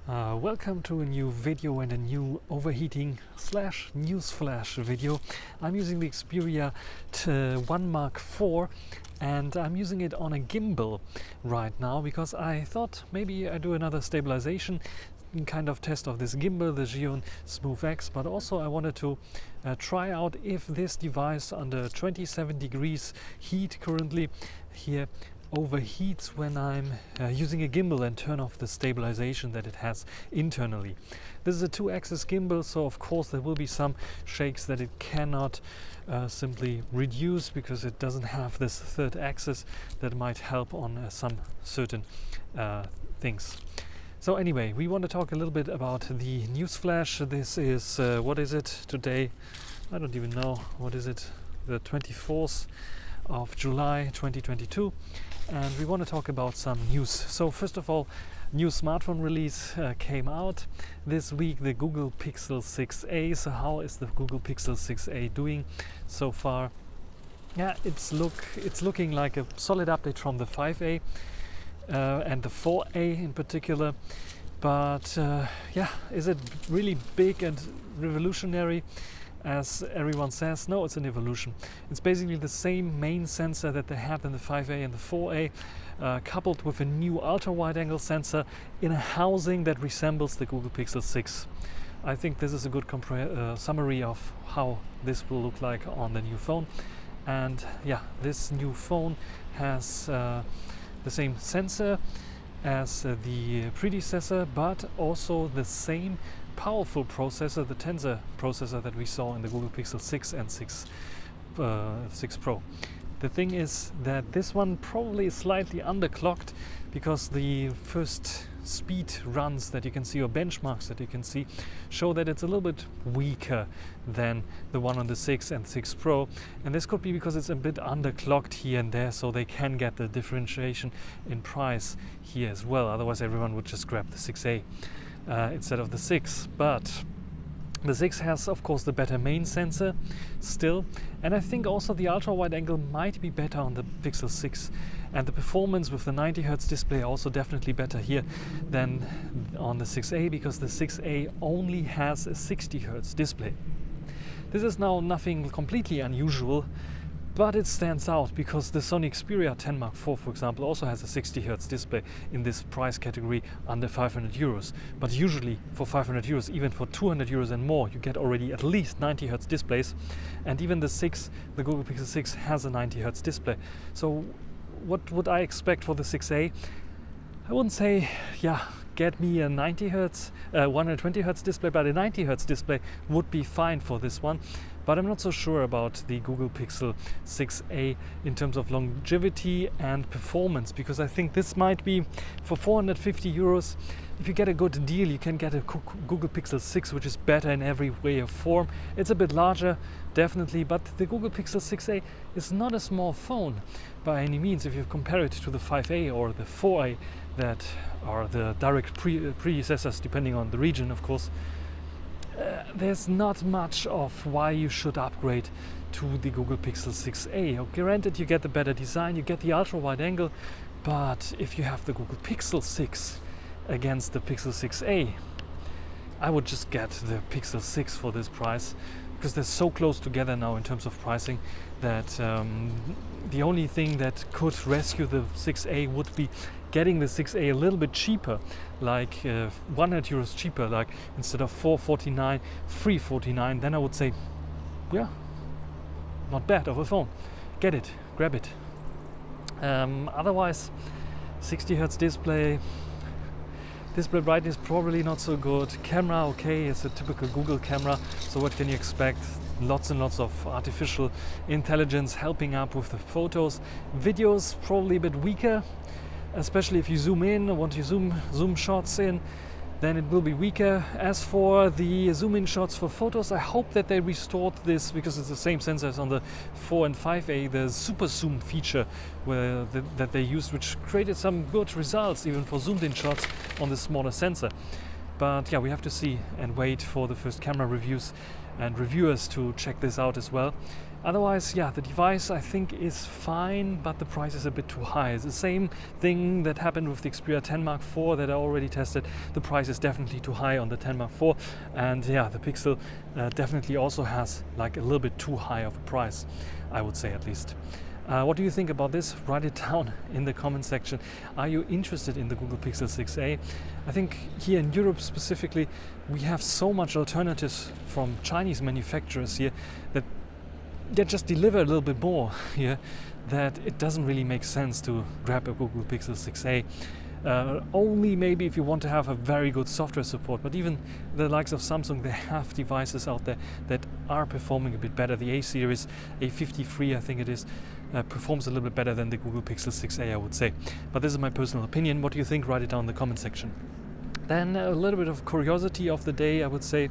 Welcome to a new video and a new overheating / Newsflash video. I'm using the Xperia 1 Mark IV and I'm using it on a gimbal right now because I thought maybe I do another stabilization kind of test of this gimbal, the Xeon Smooth X, but also I wanted to try out if this device under 27 degrees heat currently here overheats when I'm using a gimbal and turn off the stabilization that it has internally. This is a 2-axis gimbal, so of course there will be some shakes that it cannot simply reduce because it doesn't have this third axis that might help on some certain things. So anyway, we want to talk a little bit about the Newsflash. This is, what is it today? I don't even know. What is it? The 24th of July 2022. And we want to talk about some news. So first of all, new smartphone release came out this week, the Google Pixel 6a. So how is the Google Pixel 6a doing so far? Yeah, it's looking like a solid update from the 5a and the 4a in particular. But yeah, is it really big and revolutionary as everyone says? No, it's an evolution. It's basically the same main sensor that they had in the 5a and the 4a, coupled with a new ultra-wide-angle sensor in a housing that resembles the Google Pixel 6. I think this is a good summary of how this will look like on the new phone. And yeah, this new phone has the same sensor as the predecessor, but also the same powerful processor, the Tensor processor that we saw in the Google Pixel 6 and 6 Pro. The thing is that this one probably is slightly underclocked because the first speed runs that you can see, or benchmarks that you can see, show that it's a little bit weaker than the one on the 6 and 6 Pro, and this could be because it's a bit underclocked here and there, so they can get the differentiation in price here as well. Otherwise everyone would just grab the 6a instead of the 6. But the 6 has of course the better main sensor still, and I think also the ultra wide angle might be better on the Pixel 6, and the performance with the 90Hz display also definitely better here than on the 6a, because the 6a only has a 60Hz display. This is now nothing completely unusual, but it stands out because the Sony Xperia 10 Mark IV, for example, also has a 60Hz display in this price category under 500 euros. But usually for 500 euros, even for 200 euros and more, you get already at least 90Hz displays. And even the Google Pixel 6 has a 90Hz display. So what would I expect for the 6a? I wouldn't say, yeah, get me a 90Hz, 120Hz display, but a 90Hz display would be fine for this one. But I'm not so sure about the Google Pixel 6a in terms of longevity and performance, because I think this might be for 450 euros. If you get a good deal, you can get a Google Pixel 6, which is better in every way or form. It's a bit larger, definitely, but the Google Pixel 6a is not a small phone by any means. If you compare it to the 5a or the 4a, that are the direct predecessors, depending on the region, of course, there's not much of why you should upgrade to the Google Pixel 6a. Granted, you get the better design, you get the ultra wide angle, but if you have the Google Pixel 6 against the Pixel 6a, I would just get the Pixel 6 for this price, because they're so close together now in terms of pricing that the only thing that could rescue the 6a would be getting the 6a a little bit cheaper, like 100 euros cheaper, like instead of 449, 349. Then I would say, yeah, not bad of a phone. Get it, grab it. Otherwise, 60Hz display brightness probably not so good. Camera, okay, it's a typical Google camera, so what can you expect? Lots and lots of artificial intelligence helping up with the photos. Videos probably a bit weaker, especially if you zoom in, or want to zoom shots in, then it will be weaker. As for the zoom in shots for photos, I hope that they restored this, because it's the same sensor as on the 4 and 5a, the super zoom feature that they used, which created some good results even for zoomed in shots on the smaller sensor. But yeah, we have to see and wait for the first camera reviews and reviewers to check this out as well. Otherwise, yeah, the device I think is fine, but the price is a bit too high. It's the same thing that happened with the Xperia 10 Mark IV that I already tested. The price is definitely too high on the 10 Mark IV, and yeah, the Pixel definitely also has like a little bit too high of a price, I would say at least. What do you think about this? Write it down in the comment section. Are you interested in the Google Pixel 6a? I think here in Europe specifically, we have so much alternatives from Chinese manufacturers here that they just deliver a little bit more here, that it doesn't really make sense to grab a Google Pixel 6a. Only maybe if you want to have a very good software support, but even the likes of Samsung, they have devices out there that are performing a bit better. The A series, A53 I think it is, performs a little bit better than the Google Pixel 6a, I would say. But this is my personal opinion. What do you think? Write it down in the comment section. Then a little bit of curiosity of the day, I would say,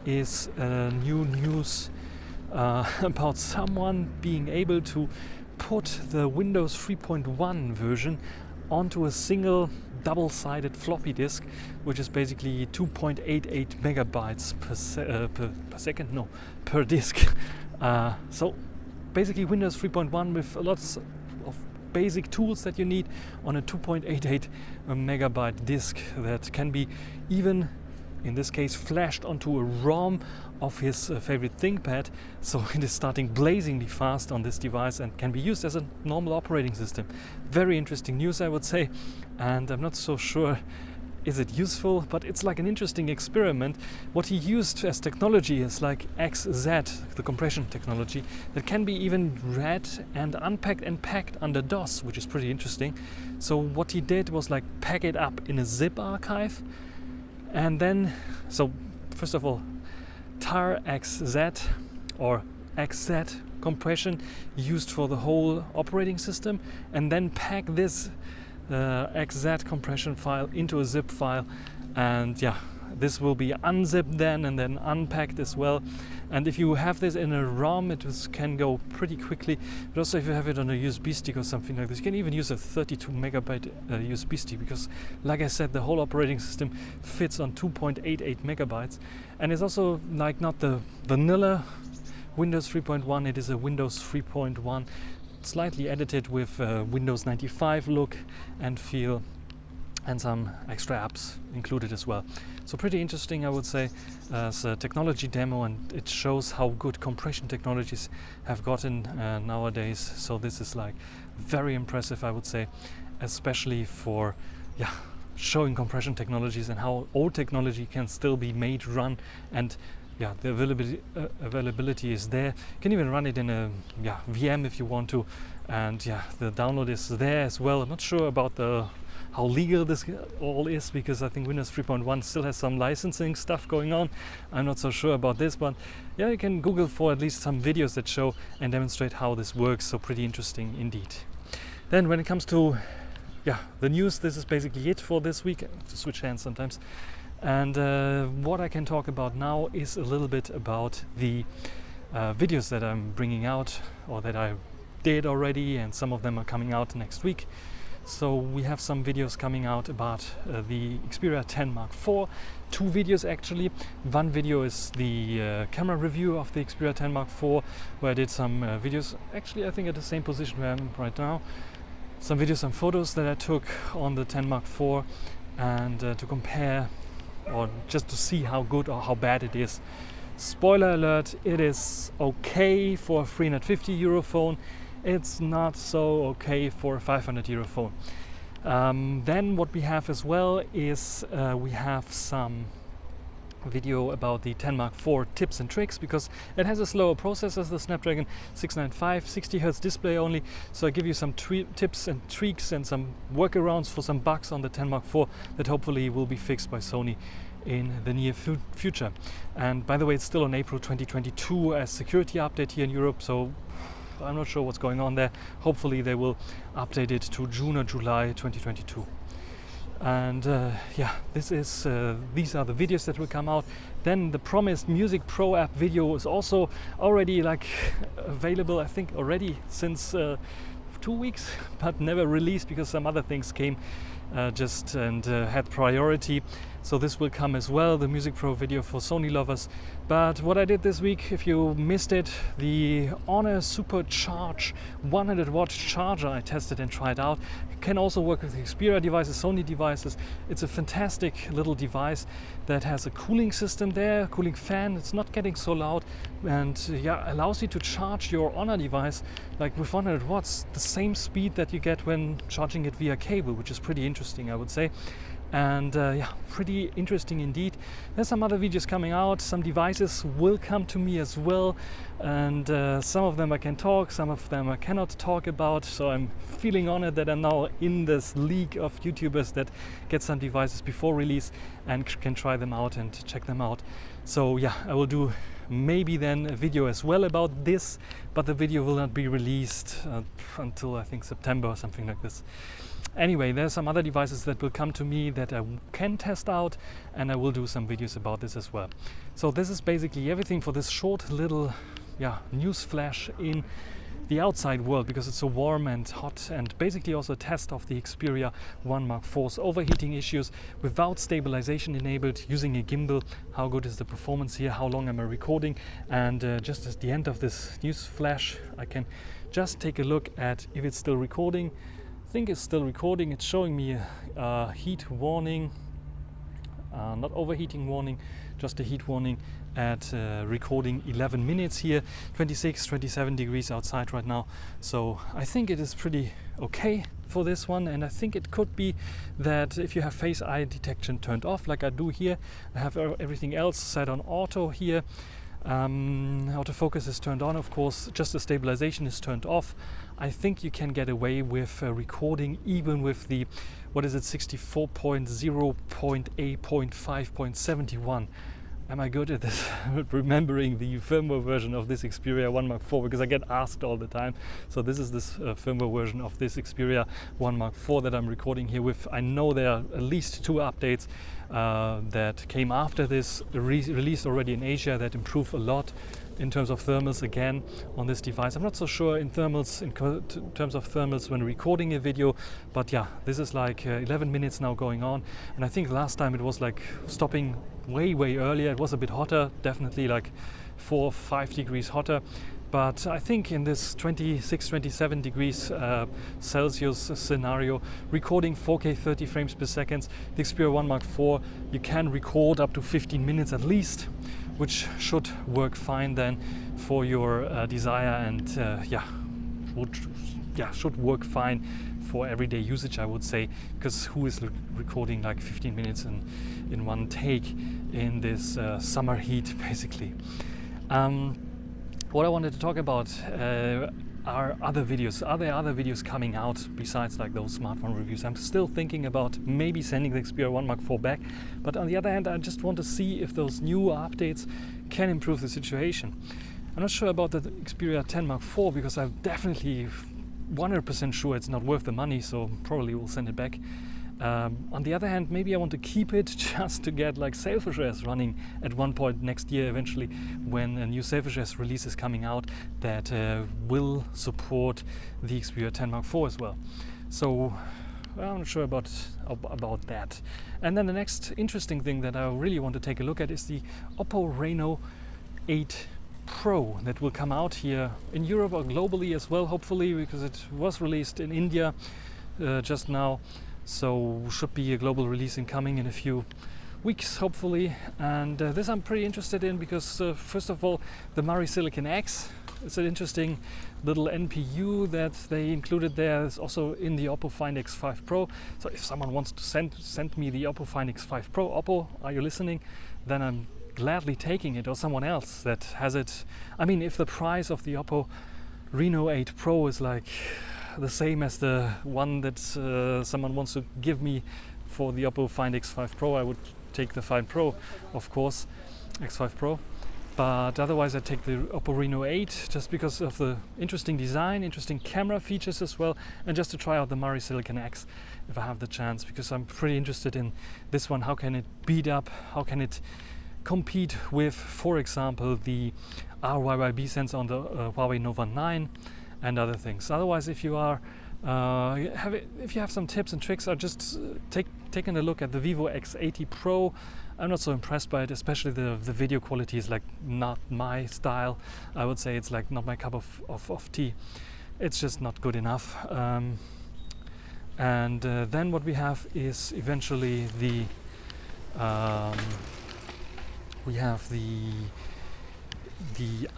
is new news about someone being able to put the Windows 3.1 version onto a single double-sided floppy disk, which is basically 2.88 megabytes per disk. So basically Windows 3.1 with lots of basic tools that you need on a 2.88 megabyte disk that can be even, in this case, flashed onto a ROM of his favorite ThinkPad, so it is starting blazingly fast on this device and can be used as a normal operating system. Very interesting news, I would say, and I'm not so sure is it useful, but it's like an interesting experiment. What he used as technology is like XZ, the compression technology, that can be even read and unpacked and packed under DOS, which is pretty interesting. So what he did was like pack it up in a zip archive, and then, so first of all, tar XZ or XZ compression used for the whole operating system, and then pack this XZ compression file into a zip file, and yeah, this will be unzipped then and then unpacked as well. And if you have this in a ROM, it can go pretty quickly, but also if you have it on a USB stick or something like this, you can even use a 32 megabyte USB stick, because like I said, the whole operating system fits on 2.88 megabytes. And it's also like not the vanilla Windows 3.1, it is a Windows 3.1 slightly edited with Windows 95 look and feel, and some extra apps included as well. So pretty interesting, I would say, as a technology demo, and it shows how good compression technologies have gotten nowadays. So this is like very impressive, I would say, especially for showing compression technologies and how old technology can still be made, run, and yeah, the availability is there. You can even run it in a VM if you want to, and yeah, the download is there as well. I'm not sure about how legal this all is, because I think Windows 3.1 still has some licensing stuff going on. I'm not so sure about this, but yeah, you can Google for at least some videos that show and demonstrate how this works. So pretty interesting indeed. Then when it comes to the news, this is basically it for this week. I have to switch hands sometimes. And what I can talk about now is a little bit about the videos that I'm bringing out, or that I did already, and some of them are coming out next week. So we have some videos coming out about the Xperia 10 Mark IV, 2 videos actually. One video is the camera review of the Xperia 10 Mark IV, where I did some videos, actually I think at the same position where I am right now. Some videos, some photos that I took on the 10 Mark IV, and to compare, or just to see how good or how bad it is. Spoiler alert, it is okay for a 350 euro phone. It's not so okay for a 500 euro phone. Then what we have as well is we have some video about the 10 Mark IV tips and tricks, because it has a slower processor, the Snapdragon 695, 60Hz display only. So I give you some tips and tricks and some workarounds for some bugs on the 10 Mark IV that hopefully will be fixed by Sony in the near future. And by the way, it's still on April 2022 as security update here in Europe, so I'm not sure what's going on there. Hopefully they will update it to June or July 2022. And these are the videos that will come out. Then the promised Music Pro app video is also already available, I think already since 2 weeks, but never released because some other things came and had priority. so this will come as well, the Music Pro video for Sony lovers. But what I did this week, if you missed it, the Honor Supercharge 100-watt charger I tested and tried out. It can also work with Xperia devices, Sony devices. It's a fantastic little device that has a cooling system there, cooling fan. It's not getting so loud, and yeah, allows you to charge your Honor device like with 100 watts, the same speed that you get when charging it via cable, which is pretty interesting, I would say. And yeah, pretty interesting indeed. There's some other videos coming out, some devices will come to me as well, and some of them I can talk, some of them I cannot talk about, so I'm feeling honored that I'm now in this league of YouTubers that get some devices before release and can try them out and check them out. So yeah, I will do maybe then a video as well about this, but the video will not be released until I think September or something like this. Anyway, there's some other devices that will come to me that I can test out, and I will do some videos about this as well. So this is basically everything for this short little news flash in the outside world, because it's so warm and hot, and basically also a test of the Xperia 1 Mark IV's overheating issues without stabilization enabled, using a gimbal. How good is the performance here? How long am I recording? And just at the end of this news flash, I can just take a look at if it's still recording. I think it's still recording. It's showing me a heat warning, not overheating warning, just a heat warning at recording 11 minutes here, 26, 27 degrees outside right now. So I think it is pretty okay for this one, and I think it could be that if you have face eye detection turned off like I do here, I have everything else set on auto here. Autofocus is turned on, of course, just the stabilization is turned off. I think you can get away with recording even with the, what is it, 64.0.8.5.71. Am I good at this? Remembering the firmware version of this Xperia 1 Mark IV, because I get asked all the time. So this is this firmware version of this Xperia 1 Mark IV that I'm recording here with. I know there are at least 2 updates that came after this, released already in Asia, that improve a lot in terms of thermals again on this device. I'm not so sure in thermals, in terms of thermals when recording a video, but yeah, this is like 11 minutes now going on, and I think last time it was like stopping way earlier. It was a bit hotter, definitely like 4 or 5 degrees hotter, but I think in this 26, 27 degrees Celsius scenario, recording 4K 30 frames per second, the Xperia 1 Mark IV, you can record up to 15 minutes at least, which should work fine then for your desire, and should work fine for everyday usage, I would say, because who is recording like 15 minutes in one take in this summer heat, basically. What I wanted to talk about are other videos. Are there other videos coming out besides like those smartphone reviews? I'm still thinking about maybe sending the Xperia 1 Mark IV back, but on the other hand, I just want to see if those new updates can improve the situation. I'm not sure about the Xperia 10 Mark IV, because I'm definitely 100% sure it's not worth the money, so probably will send it back. On the other hand, maybe I want to keep it just to get like Selfish OS running at one point next year, eventually, when a new Selfish OS release is coming out that will support the Xperia 10 Mark IV as well. So I'm not sure about that. And then the next interesting thing that I really want to take a look at is the Oppo Reno 8 Pro that will come out here in Europe or globally as well, hopefully, because it was released in India just now. So should be a global release incoming in a few weeks, hopefully. And this I'm pretty interested in because first of all, the Mari Silicon X. It's an interesting little NPU that they included there. It's also in the Oppo Find X5 Pro. So if someone wants to send me the Oppo Find X5 Pro, Oppo, are you listening? Then I'm gladly taking it, or someone else that has it. I mean, if the price of the Oppo Reno 8 Pro is like the same as the one that someone wants to give me for the Oppo Find X5 Pro, I would take the Find Pro, of course, X5 Pro. But otherwise I take the Oppo Reno 8 just because of the interesting design, interesting camera features as well, and just to try out the Mari Silicon X if I have the chance, because I'm pretty interested in this one. How can it beat up, how can it compete with, for example, the RYYB sensor on the Huawei Nova 9 and other things. Otherwise, if you are if you have some tips and tricks, or just take taken a look at the Vivo X80 Pro. I'm not so impressed by it, especially the video quality is like not my style. I would say it's like not my cup of tea. It's just not good enough. And then what we have is eventually the we have the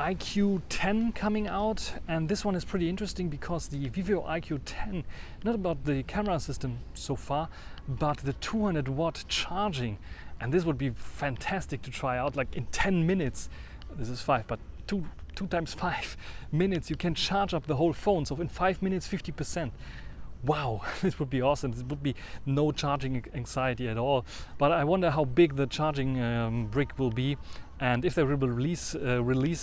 IQ10 coming out, and this one is pretty interesting because the Vivo IQ10, not about the camera system so far, but the 200 watt charging, and this would be fantastic to try out like in 10 minutes. This is 5, but 2 times 5 minutes you can charge up the whole phone, so in 5 minutes 50%. Wow, this would be awesome. This would be no charging anxiety at all. But I wonder how big the charging brick will be, and if they will release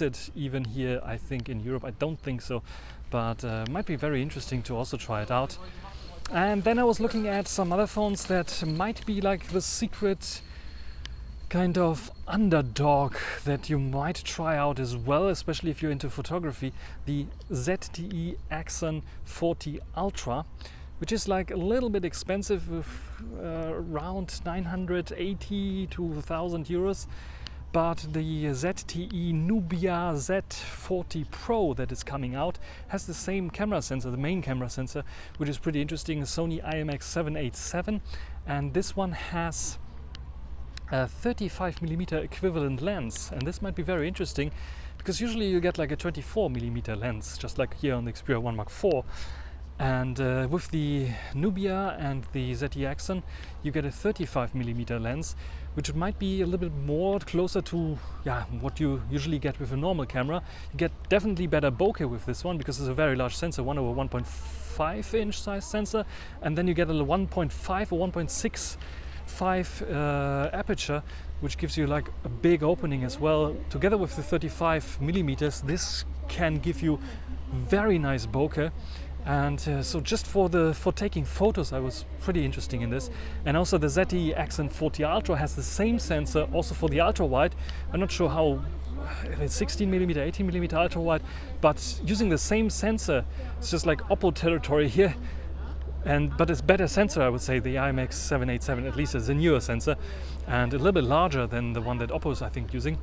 it even here. I think in Europe, I don't think so, but might be very interesting to also try it out. And then I was looking at some other phones that might be like the secret kind of underdog that you might try out as well, especially if you're into photography. The ZTE Axon 40 Ultra, which is like a little bit expensive, with around 980 to 1,000 euros. But the ZTE Nubia Z40 Pro that is coming out has the same camera sensor, the main camera sensor, which is pretty interesting, a Sony IMX787, and this one has a 35mm equivalent lens, and this might be very interesting because usually you get like a 24mm lens, just like here on the Xperia 1 Mark IV. And with the Nubia and the ZTE Axon, you get a 35mm lens, which might be a little bit more closer to what you usually get with a normal camera. You get definitely better bokeh with this one because it's a very large sensor, 1/1.5 inch size sensor, and then you get a 1.5 or 1.65 aperture, which gives you like a big opening as well. Together with the 35mm, this can give you very nice bokeh. And so just for taking photos, I was pretty interesting in this. And also the ZTE Axon 40 Ultra has the same sensor also for the ultra wide. I'm not sure how, if it's 16mm, 18mm ultra wide, but using the same sensor, it's just like Oppo territory here. But it's better sensor, I would say. The IMX787 at least is a newer sensor and a little bit larger than the one that Oppo is, I think, using.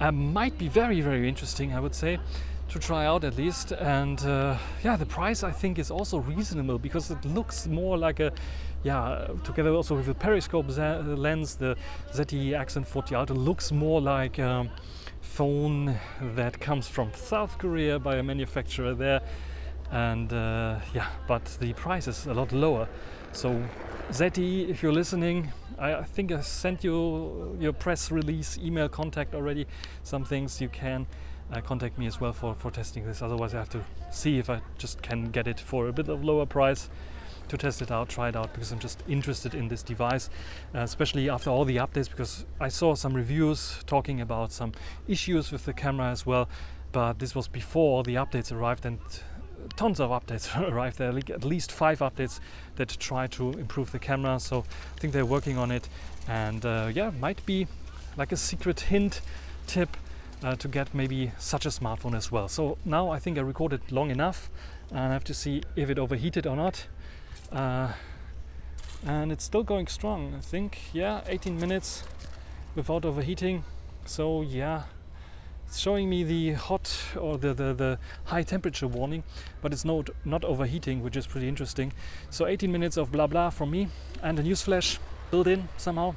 Might be very, very interesting, I would say, to try out at least. And the price I think is also reasonable because it looks more like a together also with the periscope lens, the ZTE Axon 40 Ultra looks more like a phone that comes from South Korea by a manufacturer there. And but the price is a lot lower. So ZTE, if you're listening, I think I sent you your press release email contact already. Some things you can contact me as well for testing this. Otherwise I have to see if I just can get it for a bit of lower price to test it out, try it out, because I'm just interested in this device, especially after all the updates, because I saw some reviews talking about some issues with the camera as well, but this was before the updates arrived, and tons of updates arrived there, like at least 5 updates that try to improve the camera. So I think they're working on it, and might be like a secret hint tip to get maybe such a smartphone as well. So now I think I recorded long enough, and I have to see if it overheated or not. And it's still going strong, I think. 18 minutes without overheating. So it's showing me the hot or the high temperature warning, but it's not overheating, which is pretty interesting. So 18 minutes of blah blah from me, and a Newsflash built in somehow.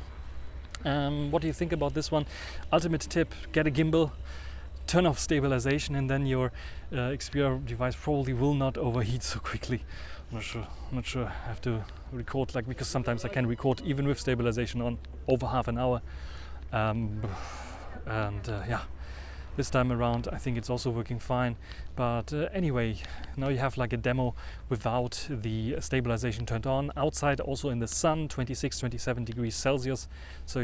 What do you think about this one? Ultimate tip: get a gimbal, turn off stabilization, and then your Xperia device probably will not overheat so quickly. I'm not sure. I have to record, because sometimes I can record even with stabilization on over half an hour. This time around I think it's also working fine. But anyway, now you have like a demo without the stabilization turned on. Outside, also in the sun, 26-27 degrees Celsius. So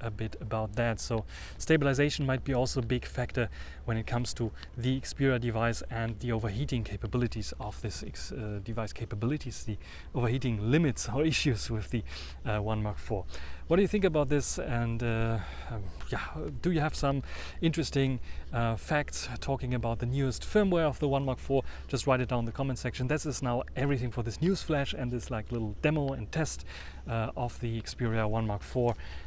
a bit about that. So stabilization might be also a big factor when it comes to the Xperia device and the overheating capabilities of this device the overheating limits or issues with the 1 Mark IV. What do you think about this? And do you have some interesting facts talking about the newest firmware of the 1 Mark IV? Just write it down in the comment section. This is now everything for this Newsflash and this like little demo and test of the Xperia 1 Mark IV.